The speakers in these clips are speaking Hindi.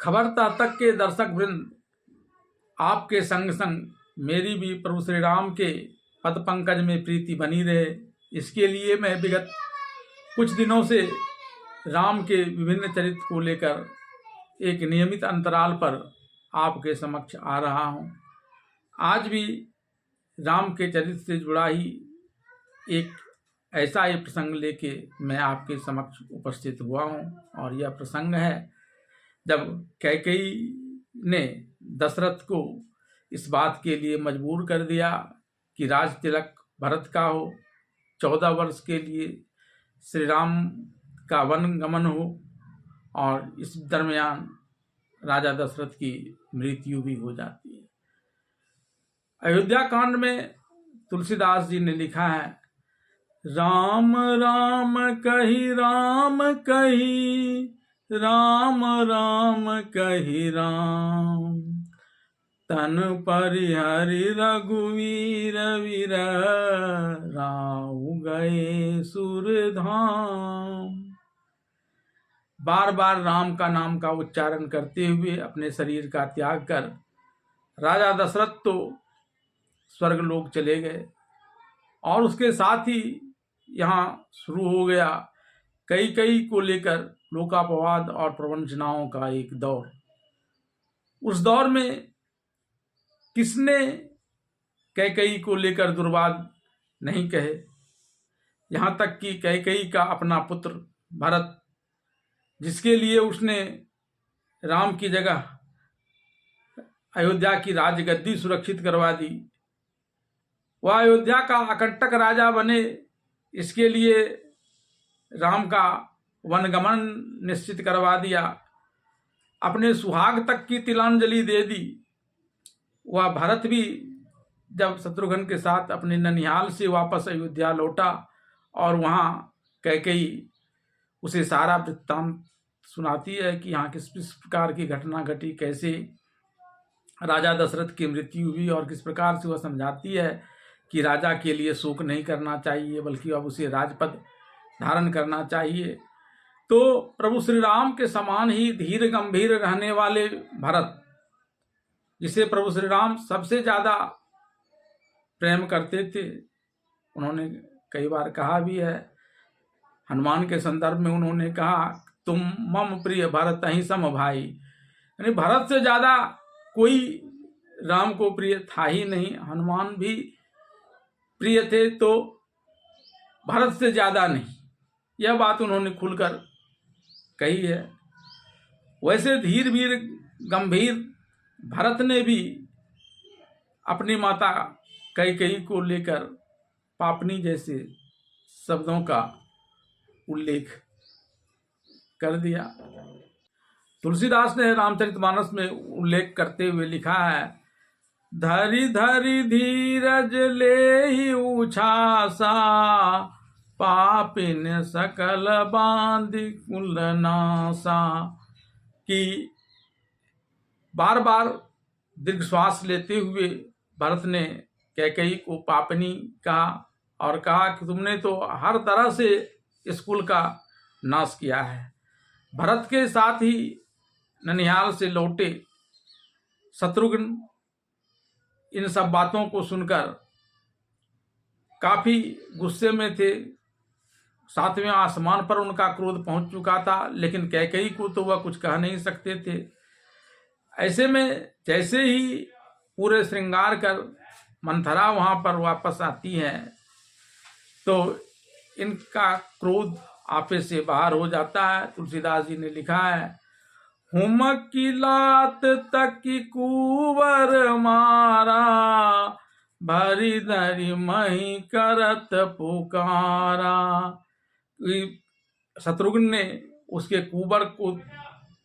खबरता तक के दर्शक वृंद, आपके संग संग मेरी भी प्रभु श्री राम के पद पंकज में प्रीति बनी रहे, इसके लिए मैं विगत कुछ दिनों से राम के विभिन्न चरित्र को लेकर एक नियमित अंतराल पर आपके समक्ष आ रहा हूँ। आज भी राम के चरित्र से जुड़ा ही एक ऐसा ही प्रसंग लेके मैं आपके समक्ष उपस्थित हुआ हूँ, और यह प्रसंग है जब कैकेयी ने दशरथ को इस बात के लिए मजबूर कर दिया कि राज तिलक भरत का हो, 14 वर्ष के लिए श्री राम का वन गमन हो, और इस दरमियान राजा दशरथ की मृत्यु भी हो जाती है। अयोध्या कांड में तुलसीदास जी ने लिखा है, राम राम कही राम कही, राम राम कही राम, तन परिहरि रघुवीर वीर, राहु गए सुरधाम। बार बार राम का नाम का उच्चारण करते हुए अपने शरीर का त्याग कर राजा दशरथ तो स्वर्गलोक चले गए, और उसके साथ ही यहाँ शुरू हो गया कैकेयी को लेकर लोकापवाद और प्रवंचनाओं का एक दौर। उस दौर में किसने कैकेयी को लेकर दुर्वाद नहीं कहे, यहाँ तक कि कैकेयी का अपना पुत्र भरत, जिसके लिए उसने राम की जगह अयोध्या की राजगद्दी सुरक्षित करवा दी, वह अयोध्या का अकंटक राजा बने, इसके लिए राम का वनगमन निश्चित करवा दिया, अपने सुहाग तक की तिलांजलि दे दी। वह भरत भी जब शत्रुघ्न के साथ अपने ननिहाल से वापस अयोध्या लौटा और वहाँ कैकेयी उसे सारा वृत्तांत सुनाती है कि यहाँ किस प्रकार की घटना घटी, कैसे राजा दशरथ की मृत्यु हुई, और किस प्रकार से वह समझाती है कि राजा के लिए शोक नहीं करना चाहिए, बल्कि अब उसे राजपद धारण करना चाहिए। तो प्रभु श्री राम के समान ही धीर गंभीर रहने वाले भरत, जिसे प्रभु श्री राम सबसे ज्यादा प्रेम करते थे, उन्होंने कई बार कहा भी है, हनुमान के संदर्भ में उन्होंने कहा, तुम मम प्रिय भरत ही सम भाई, यानी भरत से ज्यादा कोई राम को प्रिय था ही नहीं। हनुमान भी प्रिय थे तो भरत से ज्यादा नहीं, यह बात उन्होंने खुलकर कही है। वैसे धीर वीर गंभीर भरत ने भी अपनी माता कैकेयी को लेकर पापनी जैसे शब्दों का उल्लेख कर दिया। तुलसीदास ने रामचरितमानस में उल्लेख करते हुए लिखा है, धरि धरि धीरज ले ही उछासा, पापिन सकल बांधि कुल नासा। कि बार बार दीर्घ श्वास लेते हुए भरत ने कैकेयी को पापनी कहा, और कहा कि तुमने तो हर तरह से इस कुल का नाश किया है। भरत के साथ ही ननिहाल से लौटे शत्रुघ्न इन सब बातों को सुनकर काफी गुस्से में थे, सातवें आसमान पर उनका क्रोध पहुंच चुका था, लेकिन कैकेयी को तो वह कुछ कह नहीं सकते थे। ऐसे में जैसे ही पूरे श्रृंगार कर मंथरा वहां पर वापस आती है, तो इनका क्रोध आपे से बाहर हो जाता है। तुलसीदास जी ने लिखा है, हुमक की लात तक की कुंवर मारा, भरी धरी मही करत पुकारा। शत्रुघ्न ने उसके कुंवर को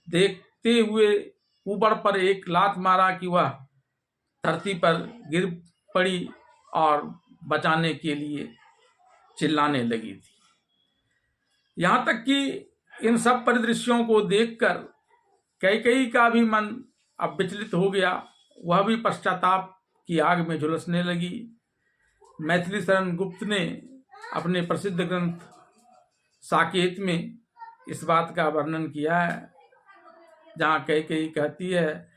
देखते हुए कुंवर पर एक लात मारा कि वह धरती पर गिर पड़ी और बचाने के लिए चिल्लाने लगी थी। यहाँ तक कि इन सब परिदृश्यों को देखकर कैकेयी का भी मन अब विचलित हो गया, वह भी पश्चाताप की आग में झुलसने लगी। मैथिली शरण गुप्त ने अपने प्रसिद्ध ग्रंथ साकेत में इस बात का वर्णन किया है जहाँ कैकेयी कहती है,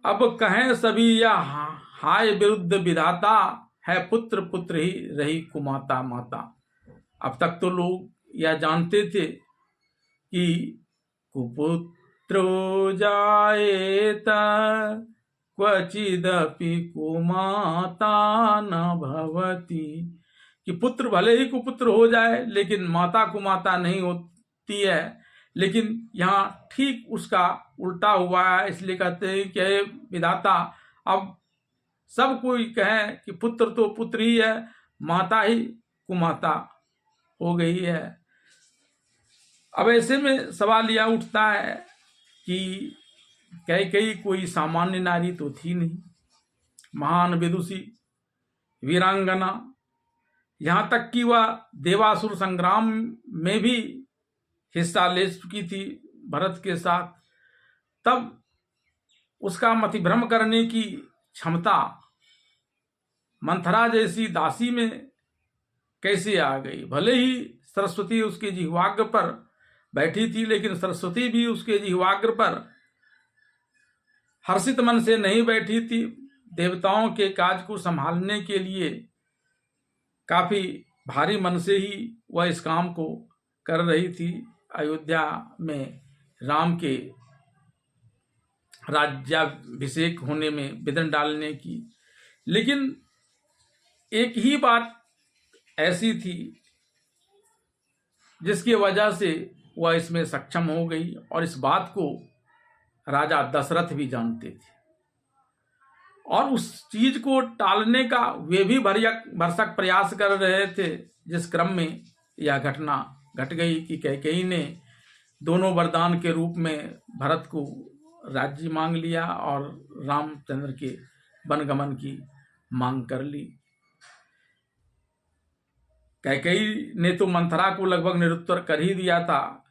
अब कहें सभी या हाय विरुद्ध विधाता, है पुत्र पुत्र ही रही कुमाता माता। अब तक तो लोग यह जानते थे कि कुपुत्रो जायेत क्वचिदपि कुमाता न भवति, कि पुत्र भले ही कुपुत्र हो जाए लेकिन माता कुमाता नहीं होती है। लेकिन यहाँ ठीक उसका उल्टा हुआ है, इसलिए कहते हैं कि हे विधाता, अब सब कोई कहे कि पुत्र तो पुत्र ही है, माता ही कुमाता हो गई है। अब ऐसे में सवाल यह उठता है कि कैकेयी कोई सामान्य नारी तो थी नहीं, महान विदुषी वीरांगना, यहाँ तक कि वह देवासुर संग्राम में भी हिस्सा ले चुकी थी भरत के साथ। तब उसका मतिभ्रम करने की क्षमता मंथरा जैसी दासी में कैसे आ गई? भले ही सरस्वती उसके जिह्वाग्र पर बैठी थी, लेकिन सरस्वती भी उसके जिह्वाग्र पर हर्षित मन से नहीं बैठी थी। देवताओं के काज को संभालने के लिए काफी भारी मन से ही वह इस काम को कर रही थी, अयोध्या में राम के राज्याभिषेक होने में विघ्न डालने की। लेकिन एक ही बात ऐसी थी जिसकी वजह से वह इसमें सक्षम हो गई, और इस बात को राजा दशरथ भी जानते थे, और उस चीज को टालने का वे भी भरसक प्रयास कर रहे थे। जिस क्रम में यह घटना घट गई कि कैकेयी ने दोनों वरदान के रूप में भरत को राज्य मांग लिया और रामचंद्र के वनगमन की मांग कर ली। कैकेयी ने तो मंथरा को लगभग निरुत्तर कर ही दिया था।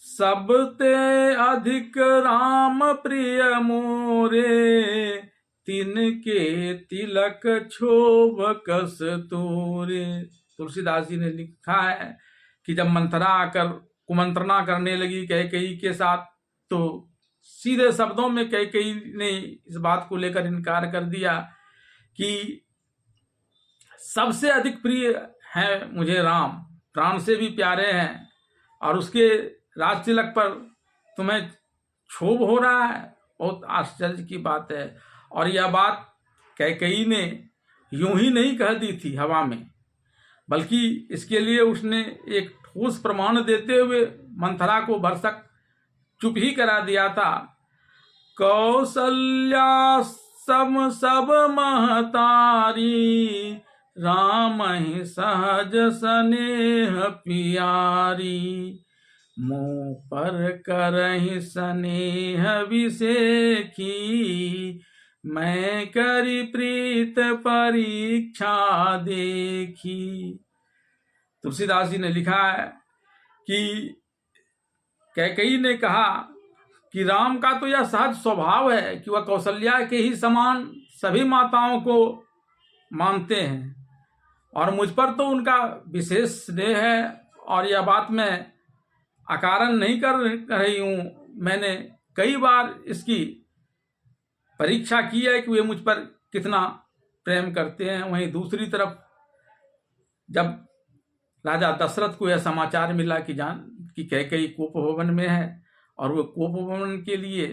सबते अधिक राम प्रिय मोरे, तिनके तिलक क्षोभ कस तोरे। तुलसीदास जी ने लिखा है कि जब मंथरा आकर कुमंत्रणा करने लगी कैकेयी के साथ, तो सीधे शब्दों में कैकेयी ने इस बात को लेकर इनकार कर दिया कि सबसे अधिक प्रिय है मुझे राम, प्राण से भी प्यारे हैं, और उसके राज तिलक पर तुम्हें क्षोभ हो रहा है। बहुत आश्चर्य की बात है। और यह बात कैकेयी ने यूं ही नहीं कह दी थी हवा में, बल्कि इसके लिए उसने एक ठोस प्रमाण देते हुए मंथरा को भरसक चुप ही करा दिया था। कौसल्या सम सब महतारी, राम ही सहज स्नेह पियारी, मुँह पर करहि स्नेह विषेखी, मैं करी प्रीत परीक्षा देखी। तुलसीदास जी ने लिखा है कि कैकेयी ने कहा कि राम का तो यह सहज स्वभाव है कि वह कौशल्या के ही समान सभी माताओं को मानते हैं, और मुझ पर तो उनका विशेष स्नेह है, और यह बात मैं अकारण नहीं कर रही हूँ। मैंने कई बार इसकी परीक्षा की है कि वे मुझ पर कितना प्रेम करते हैं। वहीं दूसरी तरफ जब राजा दशरथ को यह समाचार मिला कि कैकेयी कोपभवन में है और वो कोपभवन के लिए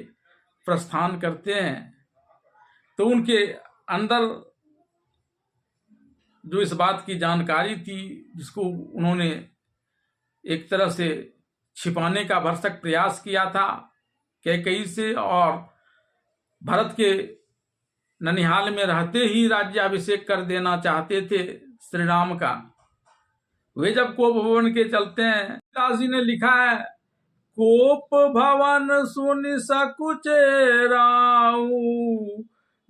प्रस्थान करते हैं, तो उनके अंदर जो इस बात की जानकारी थी, जिसको उन्होंने एक तरह से छिपाने का भरसक प्रयास किया था कैकेयी से, और भरत के ननिहाल में रहते ही राज्याभिषेक कर देना चाहते थे श्री राम का, वे जब कोप भवन के चलते हैं, दास जी ने लिखा है, कोप भवन सुनि सकुचे राऊ,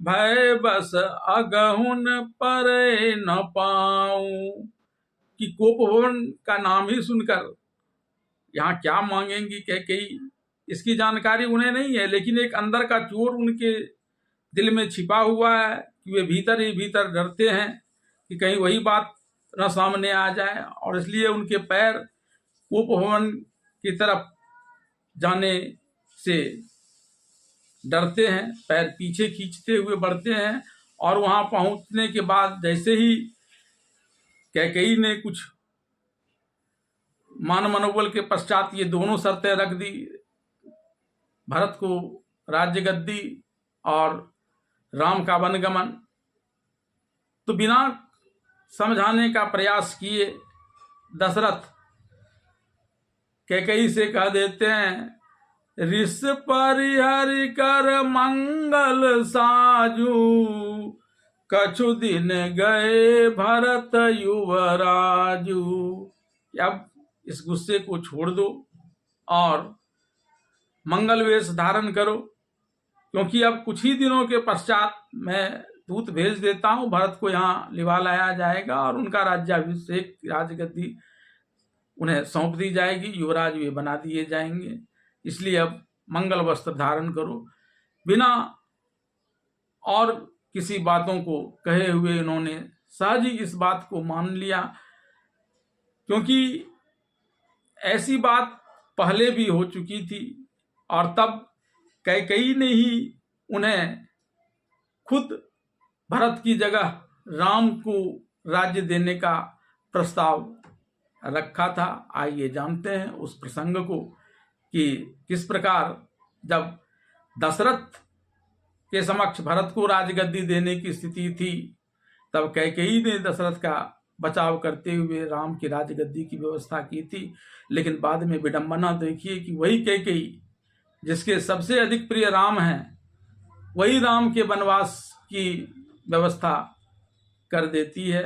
भय बस अगहुन परे न पाऊं। कि कोप भवन का नाम ही सुनकर यहाँ क्या मांगेंगी कैकेयी, इसकी जानकारी उन्हें नहीं है, लेकिन एक अंदर का चोर उनके दिल में छिपा हुआ है कि वे भीतर ही भीतर डरते हैं कि कहीं वही बात न सामने आ जाए, और इसलिए उनके पैर कोप भवन की तरफ जाने से डरते हैं, पैर पीछे खींचते हुए बढ़ते हैं। और वहां पहुंचने के बाद जैसे ही कैकेयी ने कुछ मान मनोबल के पश्चात ये दोनों शर्तें रख दी, भरत को राज्य गद्दी और राम का वनगमन, तो बिना समझाने का प्रयास किए दशरथ कैकेयी से कह देते हैं, ऋष परिहरि कर मंगल साजू, कछु दिन गए भरत युवराजू। अब इस गुस्से को छोड़ दो और मंगल वेश धारण करो, क्योंकि अब कुछ ही दिनों के पश्चात मैं दूत भेज देता हूं, भरत को यहाँ लिवा लाया जाएगा और उनका राज्याभिषेक, राजगद्दी उन्हें सौंप दी जाएगी, युवराज वे बना दिए जाएंगे। इसलिए अब मंगल वस्त्र धारण करो। बिना और किसी बातों को कहे हुए इन्होंने सहज ही इस बात को मान लिया, क्योंकि ऐसी बात पहले भी हो चुकी थी और तब कैकेयी ने ही उन्हें खुद भरत की जगह राम को राज्य देने का प्रस्ताव रखा था। आइए जानते हैं उस प्रसंग को कि किस प्रकार जब दशरथ के समक्ष भरत को राजगद्दी देने की स्थिति थी, तब कैकेयी ने दशरथ का बचाव करते हुए राम की राजगद्दी की व्यवस्था की थी। लेकिन बाद में विडंबना देखिए कि वही कैकेयी जिसके सबसे अधिक प्रिय राम हैं, वही राम के वनवास की व्यवस्था कर देती है।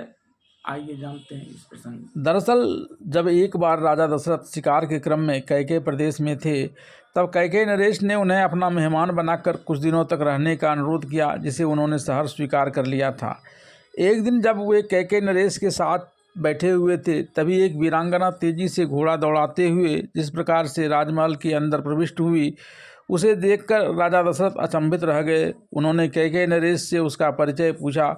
आइए जानते हैं इस प्रसंग। दरअसल जब एक बार राजा दशरथ शिकार के क्रम में कैकेयी प्रदेश में थे, तब कैकेयी नरेश ने उन्हें अपना मेहमान बनाकर कुछ दिनों तक रहने का अनुरोध किया, जिसे उन्होंने सहर्ष स्वीकार कर लिया था। एक दिन जब वे कैकेयी नरेश के साथ बैठे हुए थे, तभी एक वीरांगना तेजी से घोड़ा दौड़ाते हुए जिस प्रकार से राजमहल के अंदर प्रविष्ट हुई, उसे देखकर राजा दशरथ अचंभित रह गए। उन्होंने कैकेयी नरेश से उसका परिचय पूछा।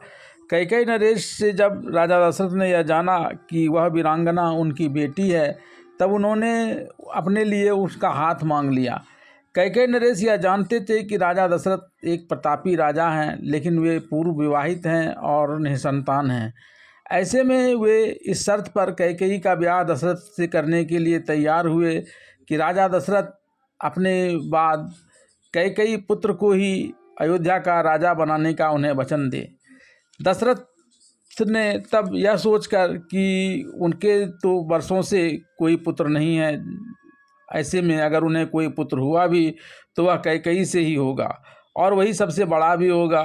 कैकेयी नरेश से जब राजा दशरथ ने यह जाना कि वह वीरांगना उनकी बेटी है, तब उन्होंने अपने लिए उसका हाथ मांग लिया। कैकेयी नरेश यह जानते थे कि राजा दशरथ एक प्रतापी राजा हैं, लेकिन वे पूर्व विवाहित हैं और निसंतान हैं। ऐसे में वे इस शर्त पर कैकेयी का ब्याह दशरथ से करने के लिए तैयार हुए कि राजा दशरथ अपने बाद कैकेयी पुत्र को ही अयोध्या का राजा बनाने का उन्हें वचन दे। दशरथ ने तब यह सोचकर कि उनके तो वर्षों से कोई पुत्र नहीं है, ऐसे में अगर उन्हें कोई पुत्र हुआ भी तो वह कैकेयी से ही होगा और वही सबसे बड़ा भी होगा।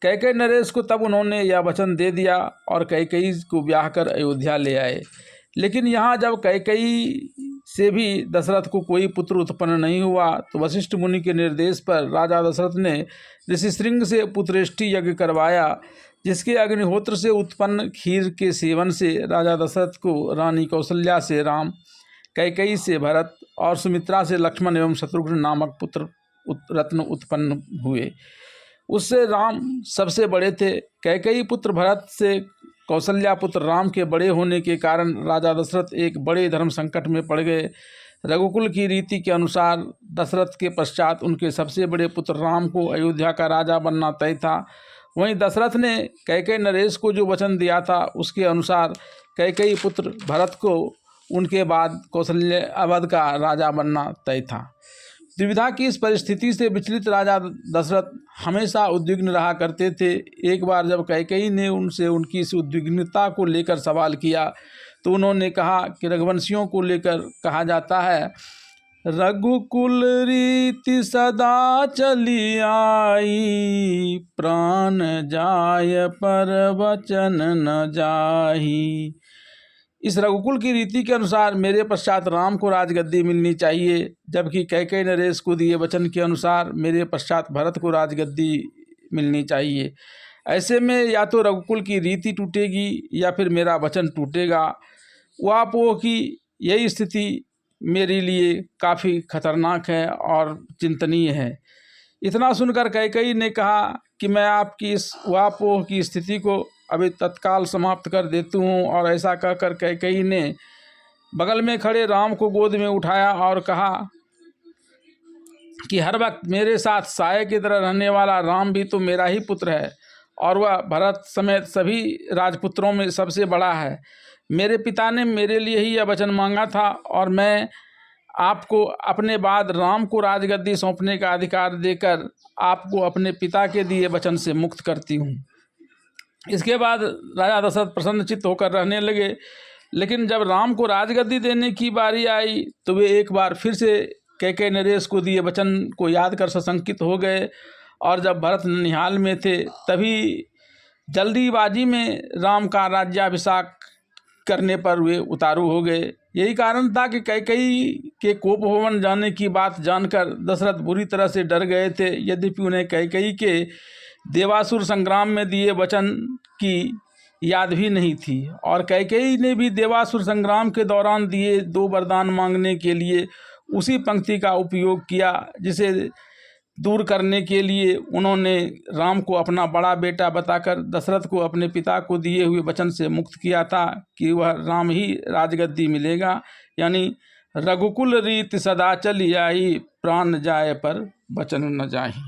कैकेयी नरेश को तब उन्होंने यह वचन दे दिया और कैकेयी को ब्याह कर अयोध्या ले आए। लेकिन यहाँ जब कैकेयी से भी दशरथ को कोई पुत्र उत्पन्न नहीं हुआ, तो वशिष्ठ मुनि के निर्देश पर राजा दशरथ ने ऋषि श्रृंग से पुत्रेष्टि यज्ञ करवाया, जिसके अग्निहोत्र से उत्पन्न खीर के सेवन से राजा दशरथ को रानी कौशल्या से राम, कैकेयी से भरत और सुमित्रा से लक्ष्मण एवं शत्रुघ्न नामक पुत्र रत्न उत्पन्न हुए। उससे राम सबसे बड़े थे। कैकेयी पुत्र भरत से कौशल्या पुत्र राम के बड़े होने के कारण राजा दशरथ एक बड़े धर्म संकट में पड़ गए। रघुकुल की रीति के अनुसार दशरथ के पश्चात उनके सबसे बड़े पुत्र राम को अयोध्या का राजा बनना तय था। वहीं दशरथ ने कैकेयी नरेश को जो वचन दिया था, उसके अनुसार कैकेयी पुत्र भरत को उनके बाद कौशल्या अवध का राजा बनना तय था। दुविधा की इस परिस्थिति से विचलित राजा दशरथ हमेशा उद्विग्न रहा करते थे। एक बार जब कैकेयी ने उनसे उनकी इस उद्विग्नता को लेकर सवाल किया, तो उन्होंने कहा कि रघुवंशियों को लेकर कहा जाता है, रघुकुल रीति सदा चली आई, प्राण जाय पर वचन न जाही। इस रघुकुल की रीति के अनुसार मेरे पश्चात राम को राजगद्दी मिलनी चाहिए, जबकि कैकेयी नरेश को दिए वचन के अनुसार मेरे पश्चात भरत को राजगद्दी मिलनी चाहिए। ऐसे में या तो रघुकुल की रीति टूटेगी या फिर मेरा वचन टूटेगा। वापोह की यही स्थिति मेरे लिए काफ़ी खतरनाक है और चिंतनीय है। इतना सुनकर कैकेयी ने कहा कि मैं आपकी इस वापोह की स्थिति को अभी तत्काल समाप्त कर देती हूँ। और ऐसा कहकर कैकेयी ने बगल में खड़े राम को गोद में उठाया और कहा कि हर वक्त मेरे साथ साये की तरह रहने वाला राम भी तो मेरा ही पुत्र है और वह भरत समेत सभी राजपुत्रों में सबसे बड़ा है। मेरे पिता ने मेरे लिए ही यह वचन मांगा था और मैं आपको अपने बाद राम को राजगद्दी सौंपने का अधिकार देकर आपको अपने पिता के दिए वचन से मुक्त करती हूँ। इसके बाद राजा दशरथ प्रसन्नचित्त होकर रहने लगे। लेकिन जब राम को राजगद्दी देने की बारी आई तो वे एक बार फिर से कैकेयी नरेश को दिए वचन को याद कर सशंकित हो गए और जब भरत ननिहाल में थे तभी जल्दीबाजी में राम का राज्याभिषेक करने पर वे उतारू हो गए। यही कारण था कि कैकेयी के कोप भवन जाने की बात जानकर दशरथ बुरी तरह से डर गए थे। यद्यपि उन्हें कैकेयी के देवासुर संग्राम में दिए वचन की याद भी नहीं थी और कैकेयी ने भी देवासुर संग्राम के दौरान दिए 2 वरदान मांगने के लिए उसी पंक्ति का उपयोग किया जिसे दूर करने के लिए उन्होंने राम को अपना बड़ा बेटा बताकर दशरथ को अपने पिता को दिए हुए वचन से मुक्त किया था कि वह राम ही राजगद्दी मिलेगा। यानी रघुकुल रीत सदा चली आई, प्राण जाए पर वचन न जाहि।